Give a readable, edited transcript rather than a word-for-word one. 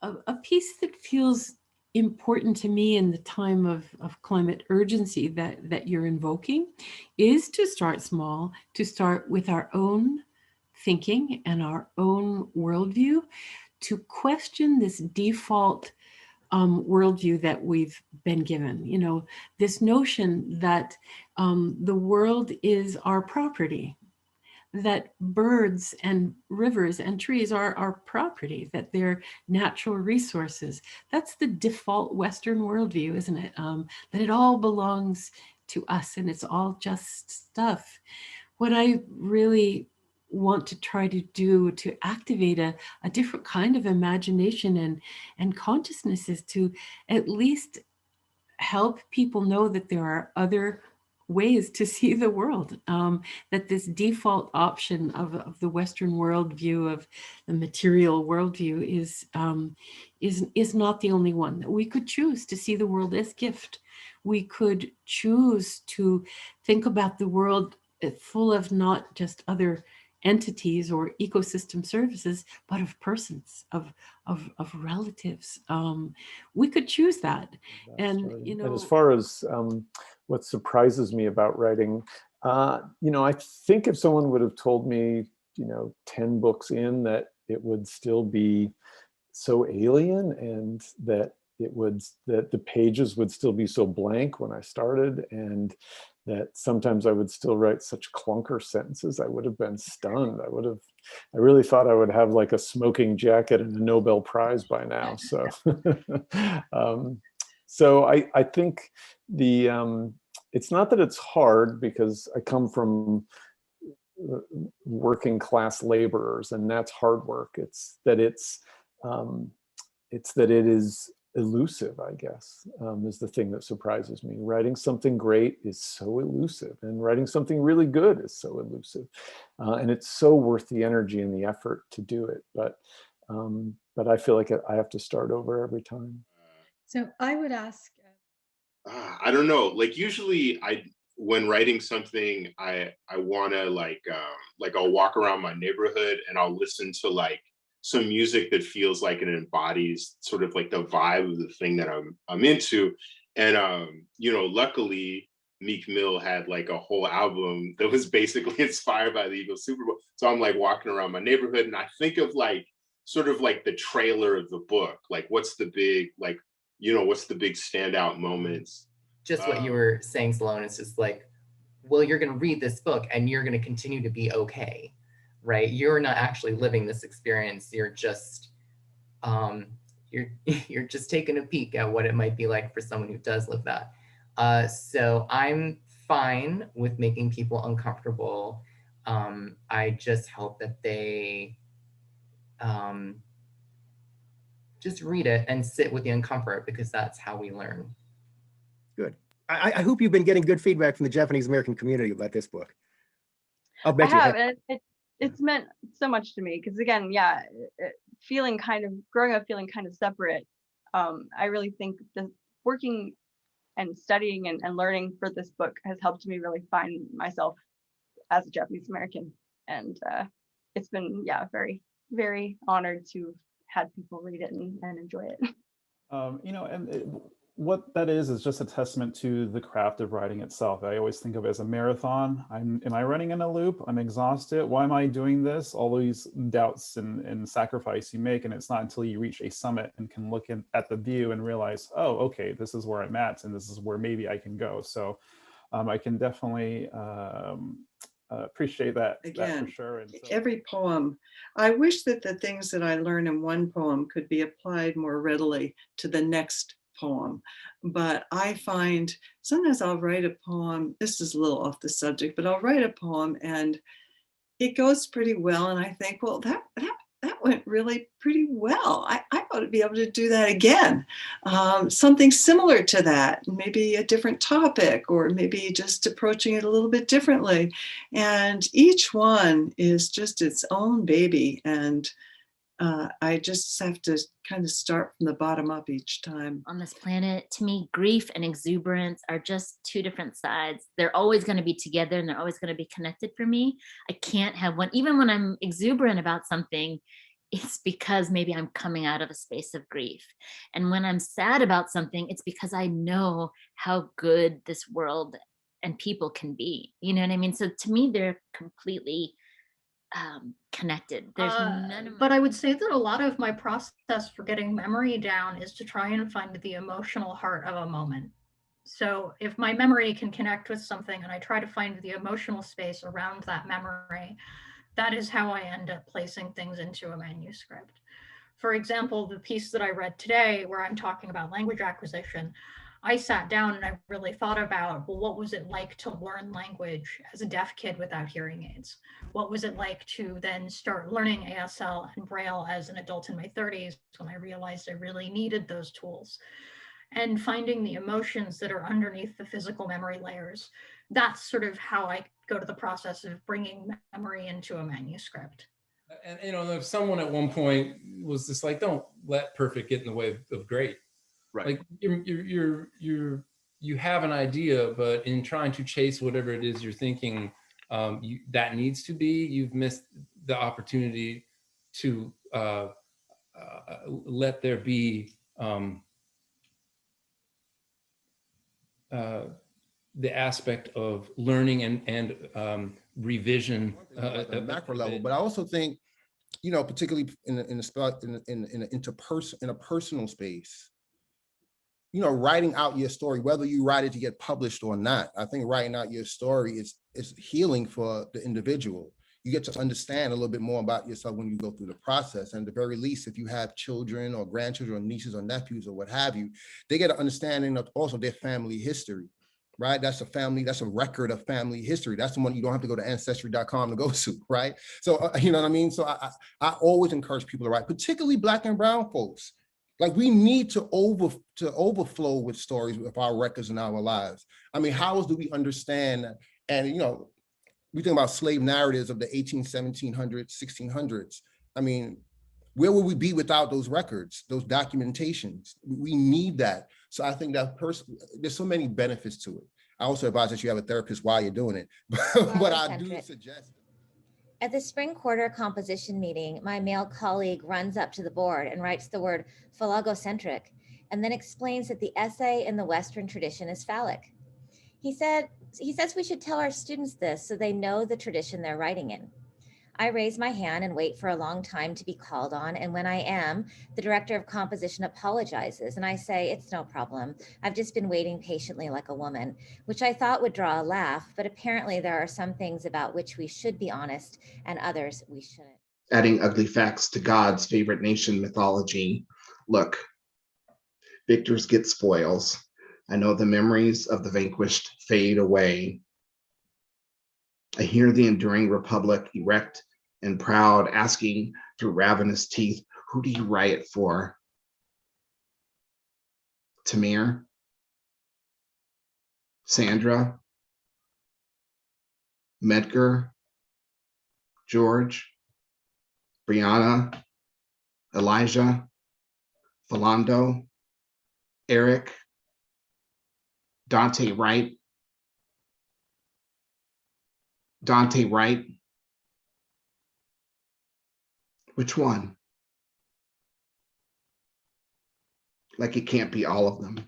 a piece that feels important to me in the time of climate urgency that you're invoking is to start small, to start with our own thinking and our own worldview, to question this default worldview that we've been given. You know, this notion that the world is our property, that birds and rivers and trees are our property, that they're natural resources. That's the default Western worldview, isn't it? That it all belongs to us and it's all just stuff. What I really want to try to do to activate a different kind of imagination and consciousness is to at least help people know that there are other ways to see the world, that this default option of the Western worldview, of the material worldview, is not the only one. That we could choose to see the world as gift. We could choose to think about the world full of not just other entities or ecosystem services, but of persons, of relatives. We could choose that. That's And, right. you And as know, far as what surprises me about writing, you know, I think if someone would have told me, you know, 10 books in that it would still be so alien and that that the pages would still be so blank when I started, and that sometimes I would still write such clunker sentences, I would have been stunned. I really thought I would have like a smoking jacket and a Nobel Prize by now. So, so I think it's not that it's hard, because I come from working class laborers, and that's hard work. It's that it is elusive, I guess, is the thing that surprises me. Writing something great is so elusive, and writing something really good is so elusive. And it's so worth the energy and the effort to do it. But I feel like I have to start over every time. So I would ask. I don't know. Like usually, when writing something, I want to like I'll walk around my neighborhood and I'll listen to like some music that feels like it embodies sort of like the vibe of the thing that I'm into. And you know, luckily Meek Mill had like a whole album that was basically inspired by the Eagles Super Bowl. So I'm like walking around my neighborhood and I think of like sort of like the trailer of the book. Like what's the big, like, you know, what's the big standout moments? Just what you were saying, Sloan, is just like, well, you're going to read this book and you're going to continue to be okay, right? You're not actually living this experience. You're just, you're just taking a peek at what it might be like for someone who does live that. So I'm fine with making people uncomfortable. I just hope that they just read it and sit with the uncomfort, because that's how we learn. Good. I hope you've been getting good feedback from the Japanese American community about this book. I'll bet you have. It's meant so much to me, because again, yeah, growing up feeling kind of separate. I really think the working and studying and learning for this book has helped me really find myself as a Japanese American, and it's been, yeah, very, very honored to have had people read it and enjoy it. You know, and what that is just a testament to the craft of writing itself. I always think of it as a marathon. Am I running in a loop? I'm exhausted. Why am I doing this? All these doubts and sacrifice you make, and it's not until you reach a summit and can look at the view and realize, oh, okay, this is where I'm at, and this is where maybe I can go. So I can definitely appreciate that, Again, for sure. And so, every poem, I wish that the things that I learn in one poem could be applied more readily to the next poem. But I find sometimes I'll write a poem, this is a little off the subject, but I'll write a poem and it goes pretty well. And I think, well, that went really pretty well. I ought to be able to do that again. Something similar to that, maybe a different topic, or maybe just approaching it a little bit differently. And each one is just its own baby. And I just have to kind of start from the bottom up each time. On this planet, to me, grief and exuberance are just two different sides. They're always going to be together and they're always going to be connected for me. I can't have one, even when I'm exuberant about something, it's because maybe I'm coming out of a space of grief. And when I'm sad about something, it's because I know how good this world and people can be. You know what I mean? So to me, they're completely connected. There's none of but I would say that a lot of my process for getting memory down is to try and find the emotional heart of a moment. So if my memory can connect with something and I try to find the emotional space around that memory, that is how I end up placing things into a manuscript. For example, the piece that I read today, where I'm talking about language acquisition, I sat down and I really thought about, well, what was it like to learn language as a deaf kid without hearing aids? What was it like to then start learning ASL and Braille as an adult in my 30s when I realized I really needed those tools? And finding the emotions that are underneath the physical memory layers. That's sort of how I go to the process of bringing memory into a manuscript. And if someone at one point was just like, don't let perfect get in the way of great. Right. Like you have an idea, but in trying to chase whatever it is you're thinking that needs to be, you've missed the opportunity to let there be the aspect of learning and revision at the macro level. But I also think, particularly in a personal space, writing out your story, whether you write it to get published or not, I think writing out your story is healing for the individual. You get to understand a little bit more about yourself when you go through the process. And at the very least, if you have children or grandchildren or nieces or nephews or what have you, they get an understanding of also their family history, right? That's a record of family history. That's the one you don't have to go to ancestry.com to go to, right? So, you know what I mean? So I always encourage people to write, particularly Black and brown folks. Like, we need to overflow with stories of our records in our lives. I mean, how else do we understand that? And, we think about slave narratives of the 1800s, 1700s, 1600s. I mean, where would we be without those records, those documentations? We need that. So I think that there's so many benefits to it. I also advise that you have a therapist while you're doing it, but I do suggest. At the spring quarter composition meeting, my male colleague runs up to the board and writes the word falagocentric, and then explains that the essay in the Western tradition is phallic. He says we should tell our students this so they know the tradition they're writing in. I raise my hand and wait for a long time to be called on, and when I am, the director of composition apologizes, and I say, it's no problem. I've just been waiting patiently like a woman, which I thought would draw a laugh, but apparently there are some things about which we should be honest and others we shouldn't. Adding ugly facts to God's favorite nation mythology. Look, victors get spoils. I know the memories of the vanquished fade away. I hear the enduring republic erect and proud, asking through ravenous teeth, who do you riot for? Tamir? Sandra? Medgar? George? Brianna? Elijah? Philando? Eric? Dante Wright? Dante Wright? Which one? Like, it can't be all of them.